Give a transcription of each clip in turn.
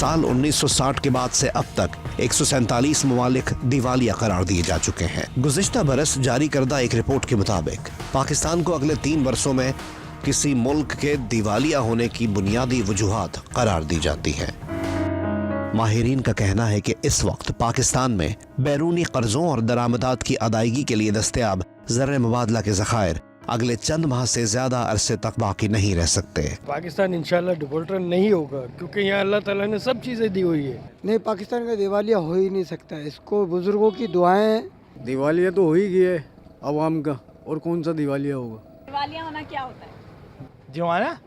साल 1960 के बाद से अब तक 147 ममालिक दिवालिया करार दिए जा चुके हैं। गुज़िश्ता बरस जारी करदा एक रिपोर्ट के मुताबिक पाकिस्तान को अगले 3 वर्षों में किसी मुल्क के दिवालिया होने की बुनियादी वजूहात करार दी जाती हैं। माहिरीन का कहना है कि इस वक्त पाकिस्तान में बैरूनी कर्जों और दरामदात की अदायगी के लिए दस्तयाब ज़र मुबादला के ज़खायर अगले चंद माह से ज्यादा अरसे तक बाकी नहीं रह सकते। पाकिस्तान इंशाल्लाह डिफॉल्टर नहीं होगा, क्योंकि यहाँ अल्लाह ताला ने सब चीज़ें दी हुई है। नहीं, पाकिस्तान का दिवालिया हो ही नहीं सकता। इसको बुजुर्गों की दुआएं। दिवालिया तो हो ही गया है अवाम का, और कौन सा दिवालिया होगा। दिवालिया होना क्या होता है? दिवालिया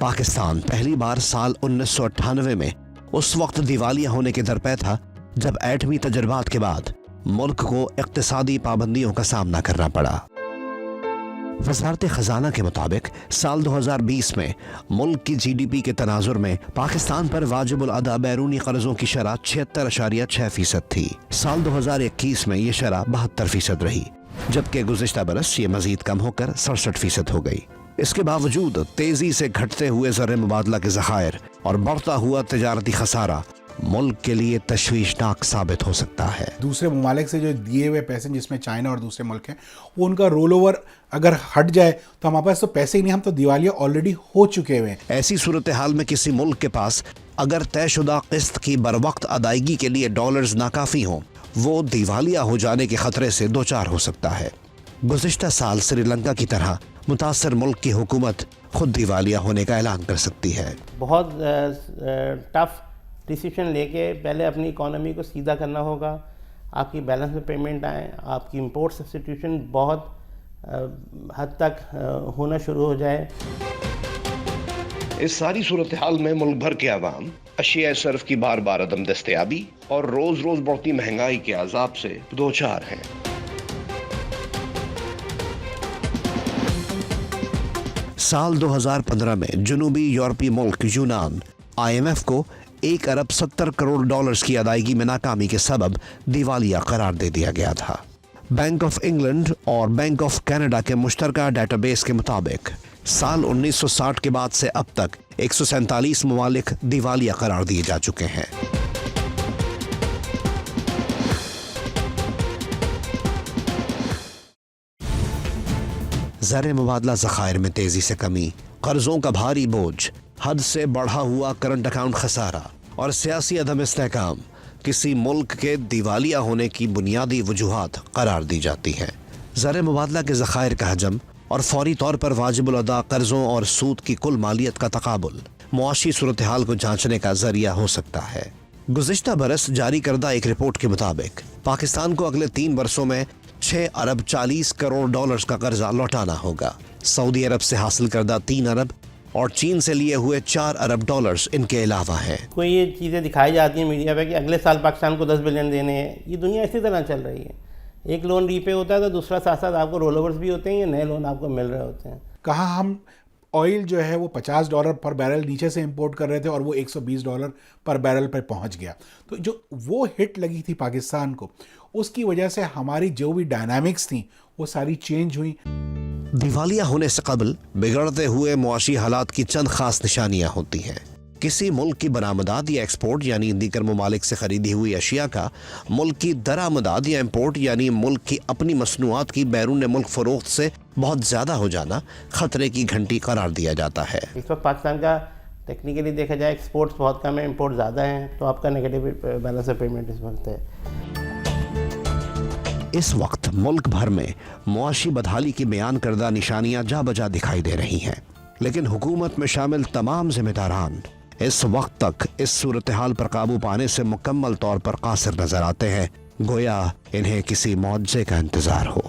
पाकिस्तान पहली बार साल 1998 में उस वक्त दिवालिया होने के दरपे था जब एटमी तजर्बात के बाद मुल्क को इक्तिसादी पाबंदियों का सामना करना पड़ा। वज़ारत खजाना के मुताबिक साल 2020 में मुल्क की GDP के तनाजुर में पाकिस्तान पर वाजिबुल अदा बैरूनी कर्जों की शरह 76.6% थी। साल 2021 में ये शरह 72% रही, जबकि गुज़िश्ता बरस ये मजीद कम होकर 67% हो गई। इसके बावजूद तेजी से घटते हुए ज़र मुबादला के ज़खायर और बढ़ता हुआ तिजारती खसारा मुल्क के लिए तशवीशनाक साबित हो सकता है। दूसरे ममालिक से जो दिए हुए पैसे, जिसमें चाइना और दूसरे मुल्क हैं, वो उनका रोल ओवर अगर हट जाए तो हमारे पास तो पैसे ही नहीं, हम तो दिवालिया ऑलरेडी हो चुके हुए हैं। ऐसी सूरत हाल में किसी मुल्क के पास अगर तयशुदा किस्त की बरवक्त अदायगी के लिए डॉलर्स नाकाफी हों, वो दिवालिया हो जाने के खतरे से दो चार हो सकता है। गुज़िश्ता साल श्रीलंका की तरह मुतासर मुल्क की हुकूमत खुद दिवालिया होने का ऐलान कर सकती है। बहुत टफ डिसीजन लेके पहले अपनी इकोनॉमी को सीधा करना होगा। आपकी बैलेंस में पेमेंट आए, आपकी इंपोर्ट सब्स्टिट्यूशन बहुत हद तक होना शुरू हो जाए। इस सारी सूरत हाल में मुल्क भर के अवाम अशिया सर्फ की बार बार अदम दस्तयाबी और रोज रोज बढ़ती महंगाई के अजाब से दो चार हैं। साल 2015 में जनूबी यूरोपीय मुल्क यूनान IMF को 1 अरब 70 करोड़ डॉलर्स की अदायगी में नाकामी के सबब दिवालिया करार दे दिया गया था। बैंक ऑफ इंग्लैंड और बैंक ऑफ कनाडा के मुश्तरका डेटाबेस के मुताबिक साल 1960 के बाद से अब तक 147 ममालिक दिवालिया करार दिए जा चुके हैं। ज़र मुबादला ज़खायर में तेजी से कमी, कर्जों का भारी बोझ, हद से बढ़ा हुआ करंट अकाउंट खसारा और सियासी अदम इस्तेहकाम किसी मुल्क के दिवालिया होने की बुनियादी वजूहात करार दी जाती हैं। ज़र मुबादला के ज़खायर का हजम और फौरी तौर पर वाजिबुल अदा कर्जों और सूद की कुल मालियत का तकाबुल मुआशी सूरत हाल को जांचने का जरिया हो सकता है। गुज़िश्ता बरस जारी करदा एक रिपोर्ट के मुताबिक पाकिस्तान को अगले 3 वर्षों में 6 अरब 40 करोड़ डॉलर्स का कर्जा लौटाना होगा। सऊदी अरब से हासिल करदा 3 अरब और चीन से लिए हुए 4 अरब डॉलर्स इनके अलावा हैं। कोई ये चीज़ें दिखाई जाती हैं मीडिया पे कि अगले साल पाकिस्तान को 10 बिलियन देने हैं। ये दुनिया इसी तरह चल रही है। एक लोन रीपे होता है तो दूसरा साथ साथ आपको रोल ओवर्स भी होते हैं, या नए लोन आपको मिल रहे होते हैं। कहाँ हम ऑयल जो है वो $50 पर बैरल नीचे से इंपोर्ट कर रहे थे और वो $120 पर बैरल पर पहुंच गया। तो जो वो हिट लगी थी पाकिस्तान को, उसकी वजह से हमारी जो भी डायनामिक्स थी वो सारी चेंज हुई। दिवालिया होने से कबल बिगड़ते हुए मुआशी हालात की चंद खास निशानियां होती हैं। किसी मुल्क की बरामदात या एक्सपोर्ट यानी दीगर ममालिक से खरीदी हुई अशिया का मुल्क की दरामदात या इम्पोर्ट यानी मुल्क की अपनी मसनूआत की बैरून मुल्क फरोख्त से बहुत ज़्यादा हो जाना खतरे की घंटी करार दिया जाता है। इस वक्त पाकिस्तान का टेक्निकली देखा जाए एक्सपोर्ट्स बहुत कम है, इम्पोर्ट ज़्यादा है, तो आपका नेगेटिव बैलेंस ऑफ पेमेंट इस वक्त है। इस वक्त मुल्क भर में मुआशी बदहाली की बयान करदा निशानियां जा बजा दिखाई दे रही हैं, लेकिन हुकूमत में शामिल तमाम जिम्मेदारान इस वक्त तक इस सूरत हाल पर काबू पाने से मुकम्मल तौर पर कासिर नजर आते हैं, गोया इन्हें किसी मुआवजे का इंतजार हो।